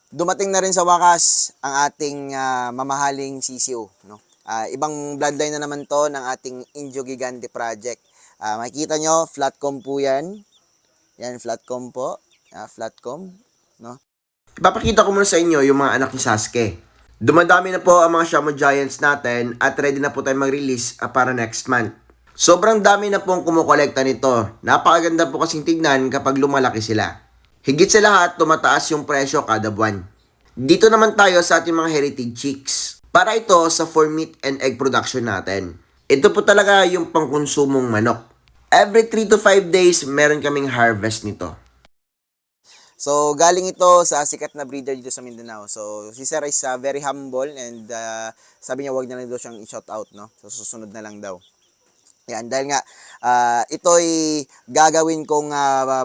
Dumating na rin sa wakas ang ating mamahaling sisiw, no? Ibang bloodline na naman to ng ating Indio Gigante project. Makikita nyo, flatcom po yan. Yan, flatcom po. Flatcom, no? Ipapakita ko muna sa inyo yung mga anak ni Sasuke. Dumadami na po ang mga Shamo Giants natin at ready na po tayo mag-release para next month. Sobrang dami na pong kumukolekta nito. Napakaganda po kasing tignan kapag lumalaki sila. Higit sa lahat, tumataas yung presyo kada buwan. Dito naman tayo sa ating mga heritage chicks. Para ito sa for meat and egg production natin. Ito po talaga yung pangkonsumong manok. Every 3 to 5 days, meron kaming harvest nito. So, galing ito sa sikat na breeder dito sa Mindanao. So, si Sir is very humble and sabi niya wag na lang daw siyang i-shout out, no? So, susunod na lang daw. Yan, dahil nga, ito'y gagawin kong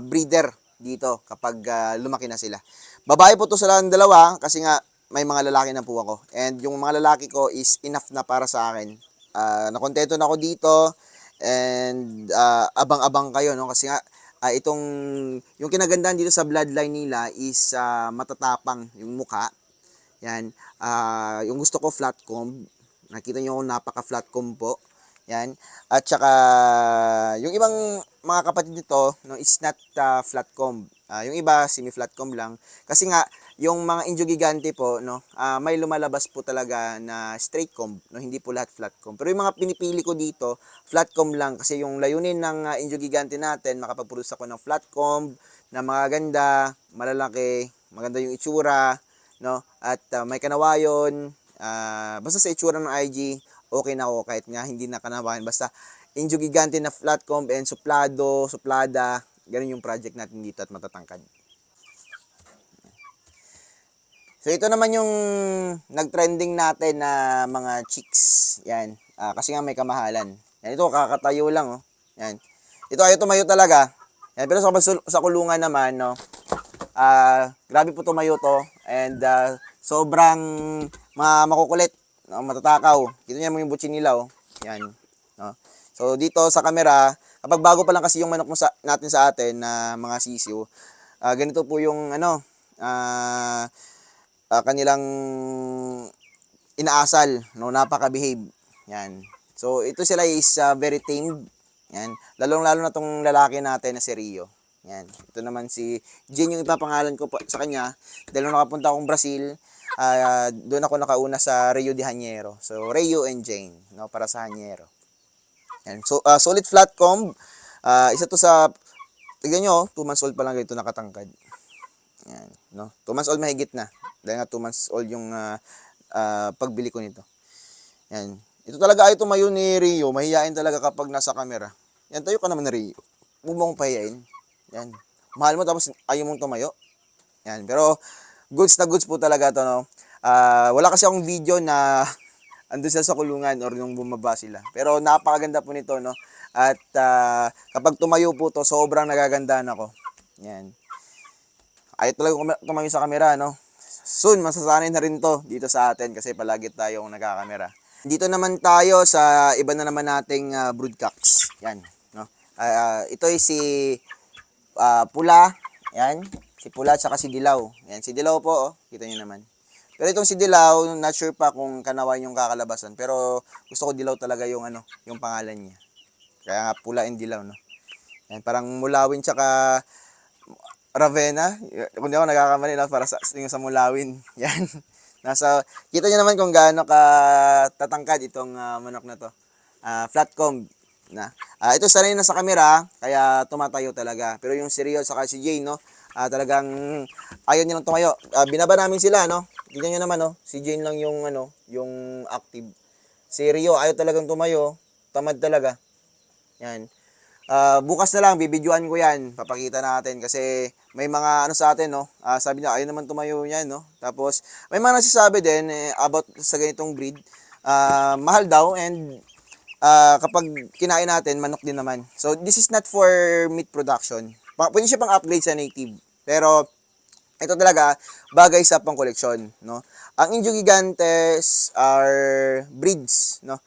breeder dito kapag lumaki na sila. Babae po to sa dalawa kasi nga may mga lalaki na po ako. And yung mga lalaki ko is enough na para sa akin. Nakontento na ako dito and abang-abang kayo, no? Kasi nga, yung kinagandahan dito sa bloodline nila is matatapang yung mukha. Yan. Yung gusto ko flatcom. Nakita nyo napaka-flatcom po. Yan. At saka yung ibang mga kapatid nito, no, is not flatcom. Yung iba semi-flatcom lang kasi nga yung mga Indio Gigante po, no, may lumalabas po talaga na straight comb, no, hindi po lahat flatcom. Pero yung mga pinipili ko dito, flatcom lang kasi yung layunin ng Indio Gigante natin, makapag-produce ako ng flatcom na magaganda, malalaki, maganda yung itsura, no, at may kanawayon, basta sa itsura ng IG, okay na ako kahit nga hindi na kanawayan. Basta Indio Gigante na flatcom and suplado, suplada, ganun yung project natin dito at matatangkad. So ito naman yung nag-trending natin na mga chicks. Yan. Kasi nga may kamahalan. Yan, ito kakatayo lang, oh. Yan. Ito ayaw tumayo talaga. Yan, pero sa kulungan naman, no. Grabe po tumayo to and sobrang makukulit, no, matatakaw. Kita niyo yung butsin nila, oh. Yan, no. So dito sa camera, kapag bago pa lang kasi yung manok mo natin sa atin na mga sisiw, ganito po yung ano, kanilang inaasal, no, napaka-behave. Yan. So ito sila is very tamed. Yan. Lalong-lalo na tong lalaki natin na si Rio. Yan. Ito naman si Jane yung ipapangalan ko sa kanya. Dahil nung nakapunta akong Brazil, doon ako nakauna sa Rio de Janeiro. So Rio and Jane, no, para sa Janeiro. Yan. So solid flat comb. Isa to sa, tignan nyo, 2 months old pa lang ito nakatangkad. Yan, no? 2 months old mahigit na. Dahil nga 2 months old yung pagbili ko nito. Yan. Ito talaga ay tumayo ni Rio. Mahihain talaga kapag nasa camera. Yan, tayo ka naman ni Rio. Huwag mong pahiyain. Yan. Mahal mo tapos ayaw mong tumayo. Yan. Pero goods na goods po talaga to, no? Wala kasi akong video na andun sila sa kulungan or nung bumaba sila. Pero napakaganda po nito, no? At kapag tumayo po to, sobrang nagagandahan ako. Yan. Ayaw talaga tumayo sa camera, no? Soon, masasanay na rin to dito sa atin kasi palagi tayong nagkakamera. Dito naman tayo sa iba na naman nating broodcocks. Yan, no? Ito ay si Pula. Yan, si Pula at saka si Dilaw. Yan, si Dilaw po, oh. Kita niyo naman. Pero itong si Dilaw, not sure pa kung kanawan yung kakalabasan. Pero gusto ko Dilaw talaga yung ano, yung pangalan niya. Kaya nga Pula and Dilaw, no? Yan, parang Mulawin tsaka Ravenna. Kung di ako nagkakamali na para sa Mulawin. Yan. Kita niyo naman kung gaano ka tatangkad itong manok na to. Flatcom na. Ito sanay na sa camera, kaya tumatayo talaga. Pero yung si Rio saka si Jane, no, talagang ayaw nilang tumayo. Binaba namin sila, no. Tingnan niyo naman, no. Si Jane lang yung ano, yung active. Si Rio ayaw talagang tumayo. Tamad talaga. Yan. Bukas na lang, bibidyoan ko yan. Papakita natin kasi may mga ano sa atin, no. Sabi niya, ayaw naman tumayo yan, no. Tapos, may mga nagsasabi din about sa ganitong breed. Mahal daw and kapag kinain natin, manok din naman. So, this is not for meat production. Pwede siya pang upgrade sa native. Pero, ito talaga, bagay sa pang koleksyon, no. Ang Indio Gigantes are breeds, no.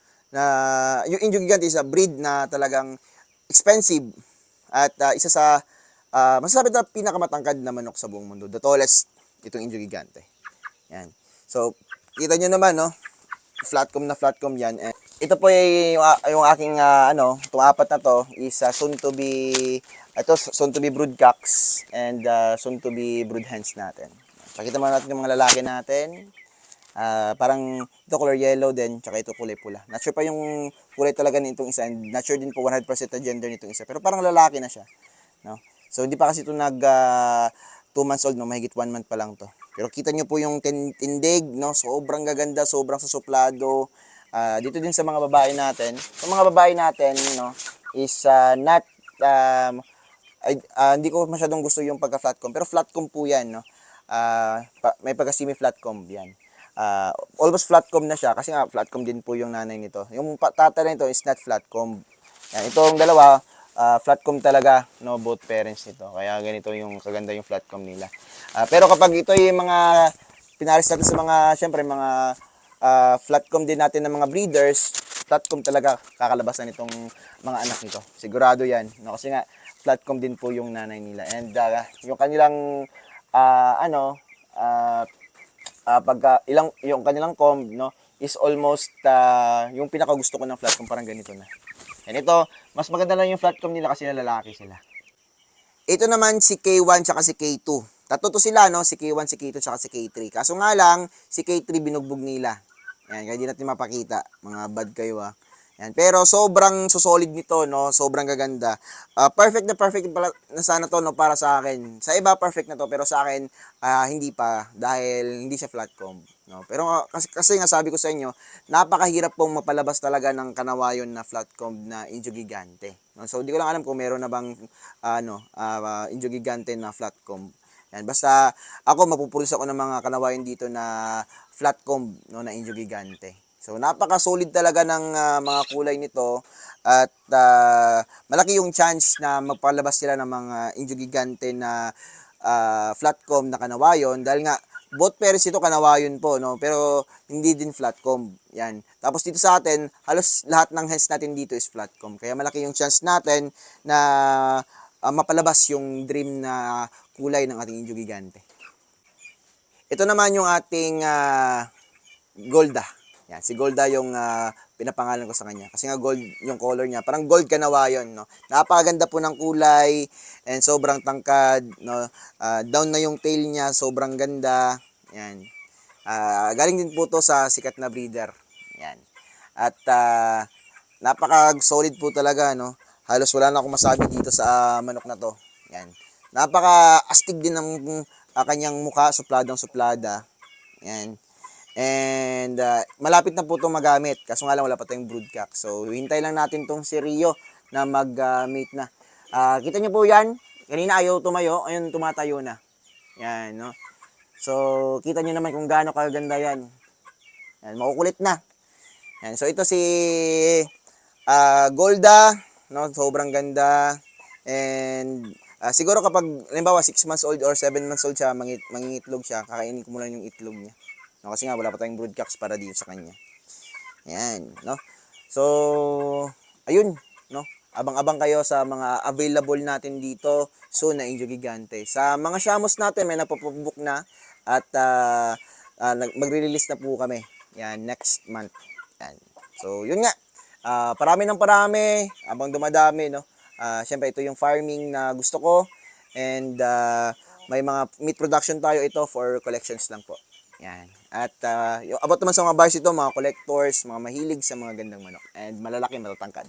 Yung Indio Gigante is a breed na talagang expensive at isa sa masasabi na pinakamatangkad na manok sa buong mundo. The tallest itong Indio Gigante. Yan. So, kita nyo naman, no? Flatcom yan. And ito po yung aking, itong apat na to is soon to be broodcocks and soon to be brood hens natin. Pakita mo natin yung mga lalaki natin. Parang ito color yellow din, tsaka ito kulay pula. Not sure pa yung kulay talaga nitong isa, and not sure din po 100% na gender nitong isa. Pero parang lalaki na siya, no? So hindi pa kasi ito 2 months old, no? Mahigit 1 month pa lang to. Pero kita nyo po yung tindig, no? Sobrang gaganda, sobrang susuplado. Dito din sa mga babae natin. Sa mga babae natin, no, is not hindi ko masyadong gusto yung pagka-flatcom, pero flatcom po 'yan, no. May pagka semi-flatcom 'yan. Almost flatcom na siya kasi nga flatcom din po yung nanay nito. Yung tatay nito is not flatcom. Yan, itong dalawa flatcom talaga, no, both parents nito. Kaya ganito yung kaganda yung flatcom nila. Pero kapag ito yung mga pinares natin sa mga, syempre mga flatcom din natin ng mga breeders, flatcom talaga kakalabas na nitong mga anak nito. Sigurado yan, no, kasi nga flatcom din po yung nanay nila. And yung kanilang yung kanilang comb, no, is almost yung pinaka gusto ko ng flatcom, parang ganito na. And ito, mas maganda lang yung flatcom nila kasi lalaki sila. Ito naman si K1 tsaka si K2. Tatlo to sila, no, si K1, si K2 tsaka si K3. Kaso nga lang, si K3 binugbog nila. Yan, kaya di natin mapakita. Mga bad kayo, Yan. Pero sobrang susolid nito, no? Sobrang gaganda. Perfect pala na sana to, no, para sa akin. Sa iba perfect na to, pero sa akin hindi pa dahil hindi siya flatcom, no. Pero kasi nga sabi ko sa inyo, napakahirap pong mapalabas talaga ng kanawayon na flatcom na Indio Gigante. No? So hindi ko lang alam kung meron na bang Indio Gigante na flatcom. Yan, basta ako mapupulis ako ng mga kanawayon dito na flatcom, no, na Indio Gigante. So, napaka-solid talaga ng mga kulay nito at malaki yung chance na magpalabas sila ng mga Indio Gigante na flatcom na kanawayon dahil nga both pairs ito kanawayon po, no, pero hindi din flatcom. Yan. Tapos dito sa atin, halos lahat ng hens natin dito is flatcom. Kaya malaki yung chance natin na mapalabas yung dream na kulay ng ating Indio Gigante. Ito naman yung ating Golda. Yan, si Golda yung pinapangalan ko sa kanya. Kasi nga gold yung color niya. Parang gold kanawayon, no. Napakaganda po ng kulay and sobrang tangkad, no. Down na yung tail niya, sobrang ganda. Yan. Galing din po to sa sikat na breeder. Yan. At napaka-solid po talaga, no. Halos wala na akong masabi dito sa manok na to. Yan. Napaka-astig din ng kanyang mukha, supladang suplada. Yan. And malapit na po itong magamit. Kaso nga lang wala pa tayong broodcock. So hintay lang natin tong si Rio na mag-mate na. Kita nyo po yan. Kanina ayaw tumayo. Ayun, tumatayo na. Yan, no. So kita nyo naman kung gaano kaganda yan. Yan, makukulit na. Yan. So ito si Golda, no. Sobrang ganda. And siguro kapag halimbawa 6 months old or 7 months old siya, mangingitlog siya, kakainin ko muna yung itlog niya. No, kasi nga wala pa tayong broodcocks para dito sa kanya. Yan, no. So, ayun, no. Abang-abang kayo sa mga available natin dito soon na Indio Gigante. Sa mga shamos natin may napopbook na at magre-release na po kami. Yan, next month. Yan. So, yun nga. Parami ng parami abang dumadami, no. Syempre ito yung farming na gusto ko and may mga meat production tayo, ito for collections lang po. Yan. At yung about naman sa mga buyers ito, mga collectors, mga mahilig sa mga gandang manok and malalaki, matatangkad.